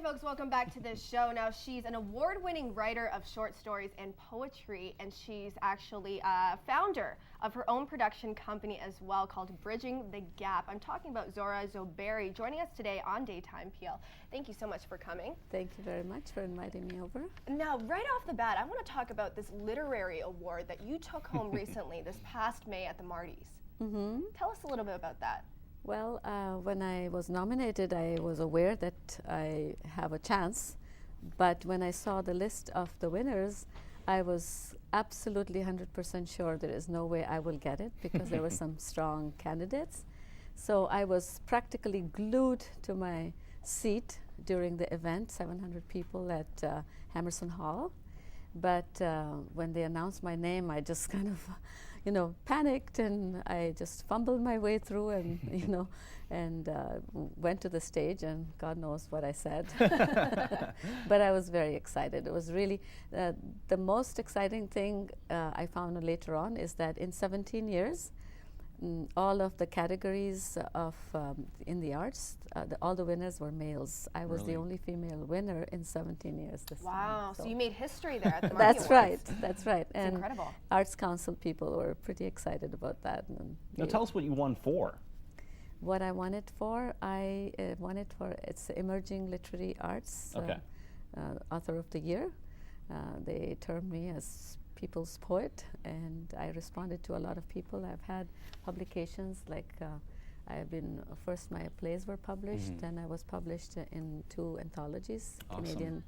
folks, welcome back to this show. Now, she's an award-winning writer of short stories and poetry, and she's actually a founder of her own production company as well called Bridging the Gap. I'm talking about Zohra Zoberi, joining us today on Daytime PL. Thank you so much for coming. Thank you very much for inviting me over. Now, right off the bat, I want to talk about this literary award that you took home recently, this past May at the Martys. Mm-hmm. Tell us a little bit about that. Well, when I was nominated, I was aware that I have a chance, but when I saw the list of the winners, I was absolutely 100% sure there is no way I will get it because there were some strong candidates. So I was practically glued to my seat during the event, 700 people at Hamerson Hall. But when they announced my name, I just kind of panicked, and I just fumbled my way through and, and went to the stage, and God knows what I said. But I was very excited. It was really the most exciting thing I found later on is that in 17 years, all of the categories of in the arts, all the winners were males. I was the only female winner in 17 years this time. Wow, so you made history there at the Marty That's Awards. right, that's right. It's and incredible. Arts Council people were pretty excited about that. And now tell us what you won for. What I won it for, it's Emerging Literary Arts Author of the Year. They termed me as People's Poet, and I responded to a lot of people. I've had publications like I've been first my plays were published, and I was published in 2 anthologies, Awesome.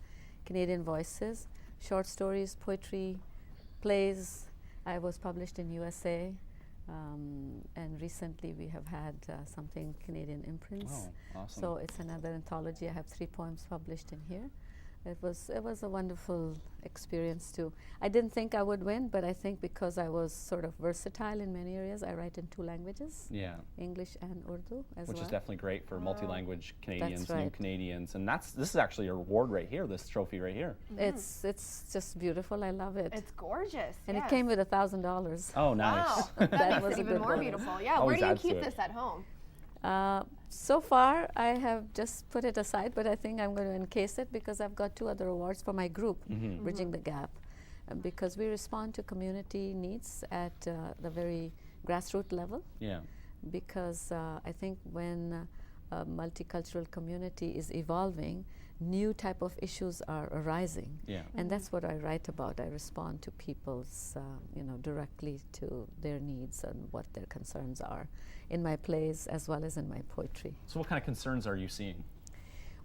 Canadian Voices, short stories, poetry, plays. I was published in USA, and recently we have had something Canadian Imprints. Oh, awesome. So it's another anthology. I have 3 poems published in here. It was a wonderful experience too. I didn't think I would win, but I think because I was sort of versatile in many areas, I write in 2 languages, English and Urdu as well. Which is definitely great for multi-language Canadians, That's right. new Canadians, and this is actually your award right here, this trophy right here. It's just beautiful. I love it. It's gorgeous. And yes. it came with $1,000. Oh, nice. Wow, That that was makes a it even good more bonus. beautiful. Yeah, Always where do you adds to keep it. this at home? So far, I have just put it aside, but I think I'm going to encase it because I've got 2 other awards for my group, Bridging the Gap, because we respond to community needs at the very grassroots level. Yeah. Because I think when a multicultural community is evolving, new type of issues are arising. Yeah. And that's what I write about. I respond to people's, directly to their needs and what their concerns are in my plays as well as in my poetry. So what kind of concerns are you seeing?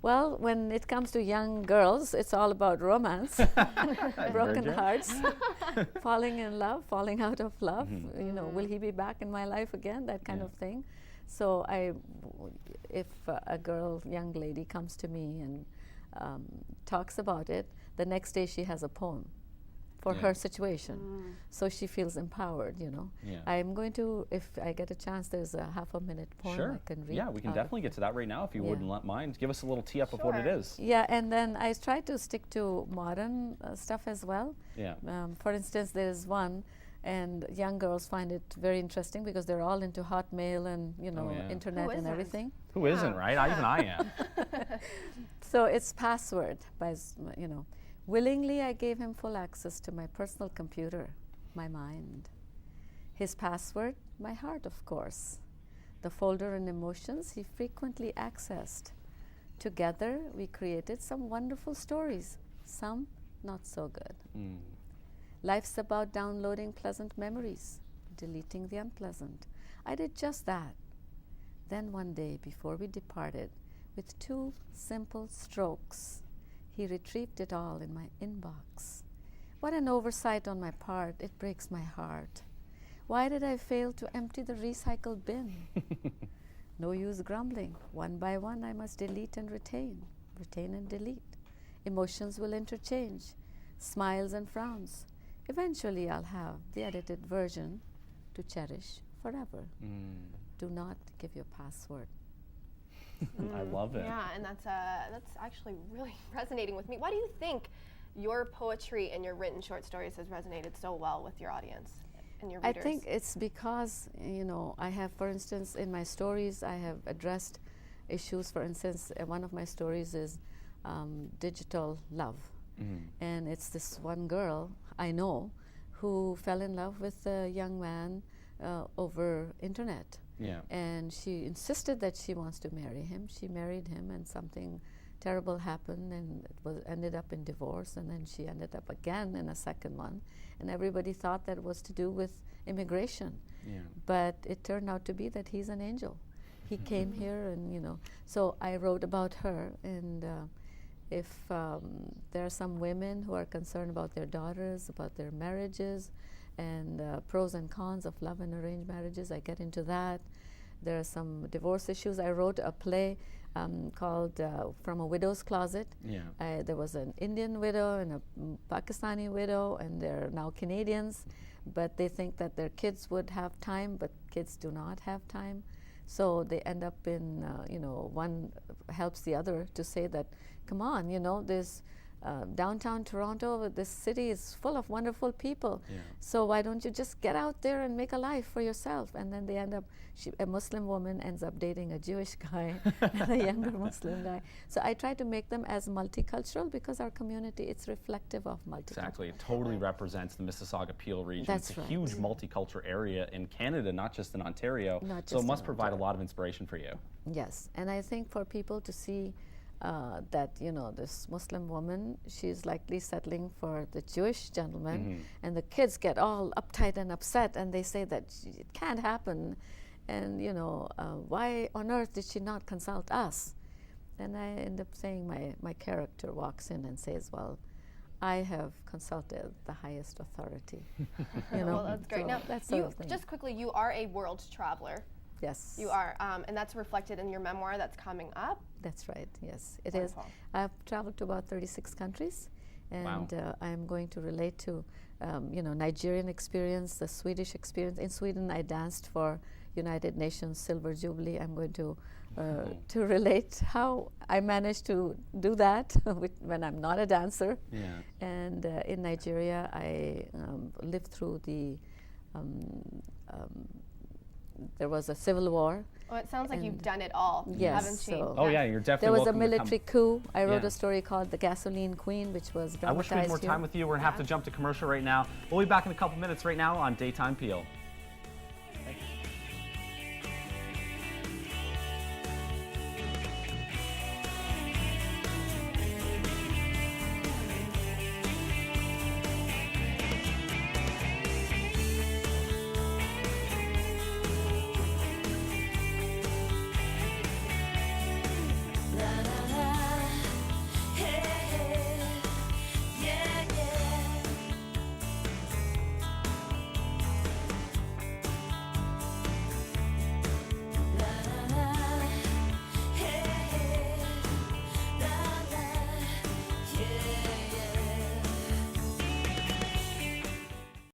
Well, when it comes to young girls, it's all about romance, broken Virgin. hearts, falling in love, falling out of love. Will he be back in my life again? That kind of thing. So if a young lady comes to me and talks about it, the next day she has a poem for her situation. So she feels empowered, Yeah. I'm going to, if I get a chance, there's a half-a-minute poem Sure. I can read. Yeah, we can definitely get to that right now if you wouldn't mind. Give us a little tee up of what it Sure. is. Yeah, and then I try to stick to modern stuff as well. Yeah. For instance, there's one, and young girls find it very interesting because they're all into Hotmail and internet Who and isn't? everything. Who isn't, right? Even I am. So it's Password by, willingly I gave him full access to my personal computer, my mind. His password, my heart, of course. The folder and emotions he frequently accessed. Together, we created some wonderful stories, some not so good. Life's about downloading pleasant memories, deleting the unpleasant. I did just that. Then one day, before we departed, with 2 simple strokes, he retrieved it all in my inbox. What an oversight on my part. It breaks my heart. Why did I fail to empty the recycle bin? No use grumbling. One by one, I must delete and retain and delete. Emotions will interchange, smiles and frowns. Eventually, I'll have the edited version to cherish forever. Do not give your password. I love it. Yeah, and that's actually really resonating with me. Why do you think your poetry and your written short stories has resonated so well with your audience and your I readers? think it's because, I have, for instance, in my stories, I have addressed issues. For instance, one of my stories is digital love. And it's this one girl I know who fell in love with a young man over internet. Yeah. And she insisted that she wants to marry him. She married him, and something terrible happened, and it ended up in divorce, and then she ended up again in a second one. And everybody thought that it was to do with immigration. Yeah. But it turned out to be that he's an angel. He came here, and so I wrote about her. And if there are some women who are concerned about their daughters, about their marriages, and pros and cons of love and arranged marriages, I get into that. There are some divorce issues. I wrote a play called From a Widow's Closet. Yeah. There was an Indian widow and a Pakistani widow, and they're now Canadians, but they think that their kids would have time, but kids do not have time. So they end up in, one helps the other to say that, come on, this downtown Toronto, this city is full of wonderful people. Yeah. So why don't you just get out there and make a life for yourself? And then they end up, a Muslim woman ends up dating a Jewish guy and a younger Muslim guy. So I try to make them as multicultural because our community, it's reflective of multicultural. Exactly. It totally represents the Mississauga Peel region. That's it's a right. huge multicultural area in Canada, not just in Ontario. Not So just it must in provide a Ontario. lot of inspiration for you. Yes, and I think for people to see that this Muslim woman, she's likely settling for the Jewish gentleman, and the kids get all uptight and upset, and they say that it can't happen, and why on earth did she not consult us? And I end up saying my character walks in and says, well, I have consulted the highest authority. Well, that's great. So Now, that sort of thing. just quickly, you are a world traveler. Yes. You are, and that's reflected in your memoir that's coming up. That's right, yes, it is. Wonderful. I've traveled to about 36 countries, and I'm going to relate to, Nigerian experience, the Swedish experience. In Sweden, I danced for United Nations Silver Jubilee. I'm going to relate how I managed to do that when I'm not a dancer. Yeah. And in Nigeria, I lived through the there was a civil war. Well, it sounds like you've done it all, Yes, haven't you? so- Oh yeah, you're definitely There was a welcome to come. military coup. I wrote Yeah. a story called The Gasoline Queen, which was I dramatized wish we had more here. time with you. We're going to have to jump to commercial right now. We'll be back in a couple minutes right now on Daytime Peel.